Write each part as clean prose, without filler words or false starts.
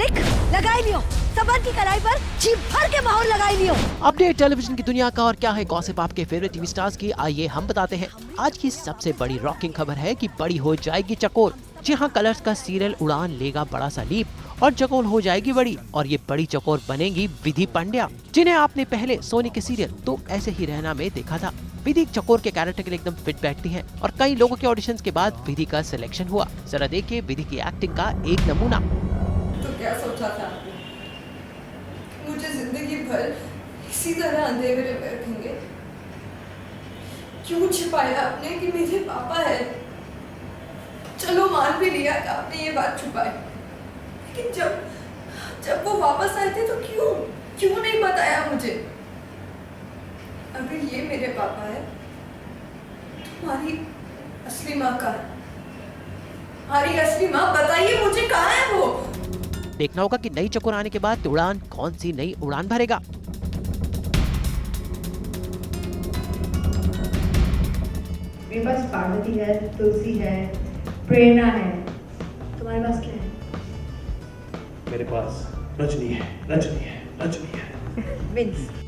मालिक लगाई लियो, सबर की कलाई पर जी भर के मोहर लगाई लियो। अपडेट टेलीविजन की दुनिया का और क्या है गॉसिप आपके फेवरेट टीवी स्टार्स की, आइए हम बताते हैं। आज की सबसे बड़ी रॉकिंग खबर है कि बड़ी हो जाएगी चकोर। जी हाँ, कलर्स का सीरियल उड़ान लेगा बड़ा सा लीप और चकोर हो जाएगी बड़ी, और ये बड़ी चकोर बनेगी विधि पांड्या, जिन्हें आपने पहले सोनी के सीरियल तो ऐसे ही रहना में देखा था। विधि चकोर के कैरेक्टर के लिए एकदम फिट बैठती हैं और कई लोगों के ऑडिशंस के बाद विधि का सिलेक्शन हुआ। जरा देखिए विधि की एक्टिंग का एक नमूना। तो क्या सोचा था आपने? मुझे जिंदगी भर इसी तरह अंधेरे में रखेंगे? क्यों छिपाया आपने कि मेरे पापा है? चलो मान भी लिया कि आपने ये बात छुपाई, लेकिन जब वो वापस आए थे तो क्यों नहीं बताया मुझे? अगर ये मेरे पापा है तो हमारी असली माँ कहाँ है? हमारी असली माँ बताइए मुझे, कहाँ है वो? देखना होगा कि नई चकोर आने के बाद उड़ान कौन सी नई उड़ान भरेगा। मेरे पास पार्वती है, तुलसी है, प्रेरणा है। तुम्हारे पास क्या है? मेरे पास रजनी है।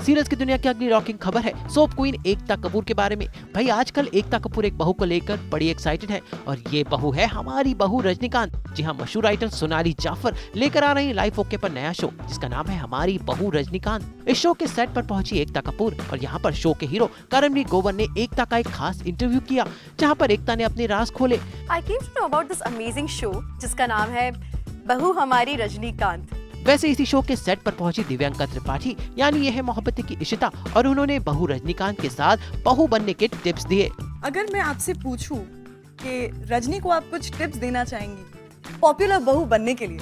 सीरियल्स की दुनिया की अगली रॉकिंग खबर है सोप क्वीन एकता कपूर के बारे में। भाई आजकल एकता कपूर एक बहू को लेकर बड़ी एक्साइटेड है, और ये बहू है हमारी बहू रजनीकांत। जी हाँ, मशहूर राइटर सोनाली जाफर लेकर आ रही लाइफ ओके पर नया शो, जिसका नाम है हमारी बहू रजनीकांत। इस शो के सेट पर पहुंची एकता कपूर और यहाँ पर शो के हीरो करणवीर ग्रोवर ने एकता का एक खास इंटरव्यू किया, जहाँ पर एकता ने अपने राज खोले। I came to know about this amazing show जिसका नाम है बहू हमारी रजनीकांत। वैसे इसी शो के सेट पर पहुंची दिव्यांका त्रिपाठी, यानी ये है मोहब्बत की इशिता, और उन्होंने बहू रजनीकांत के साथ बहू बनने के टिप्स दिए। अगर मैं आपसे पूछूं कि रजनी को आप कुछ टिप्स देना चाहेंगी पॉपुलर बहू बनने के लिए,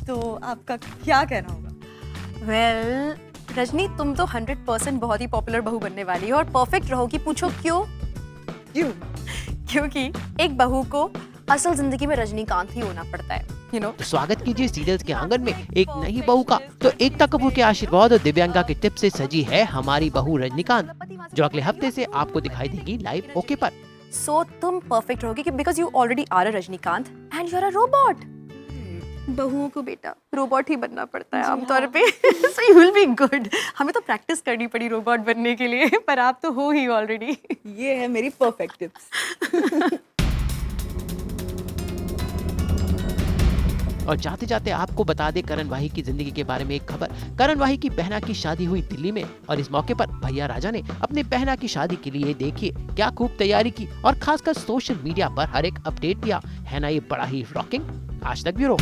तो आपका क्या कहना होगा? Well, रजनी तुम तो 100% बहुत ही पॉपुलर बहू बनने वाली हो और परफेक्ट रहोगी। पूछो क्यों? क्योंकि एक बहू को असल जिंदगी में रजनीकांत ही होना पड़ता है, you know? तो स्वागत कीजिए सीरियल्स के आंगन में एक नई बहू का। तो एकता कपूर के आशीर्वाद और दिव्यांका के टिप्स से सजी है हमारी बहू रजनीकांत, जो अगले हफ्ते से आपको दिखाई देगी लाइव ओके पर। So तुम परफेक्ट रहोगी because you already are a Rajinikanth and you are a robot. बहुओं को बेटा रोबोट ही बनना पड़ता है आमतौर पे। So you will be good। हमें तो प्रैक्टिस करनी पड़ी रोबोट बनने के लिए, पर आप तो हो ही ऑलरेडी। ये है मेरी परफेक्ट टिप्स। और जाते जाते आपको बता दे करण वाही की जिंदगी के बारे में एक खबर। करण वाही की बहना की शादी हुई दिल्ली में, और इस मौके पर भैया राजा ने अपने बहना की शादी के लिए देखिए क्या खूब तैयारी की, और खासकर सोशल मीडिया पर हर एक अपडेट दिया। है ना ये बड़ा ही रॉकिंग। आज तक ब्यूरो।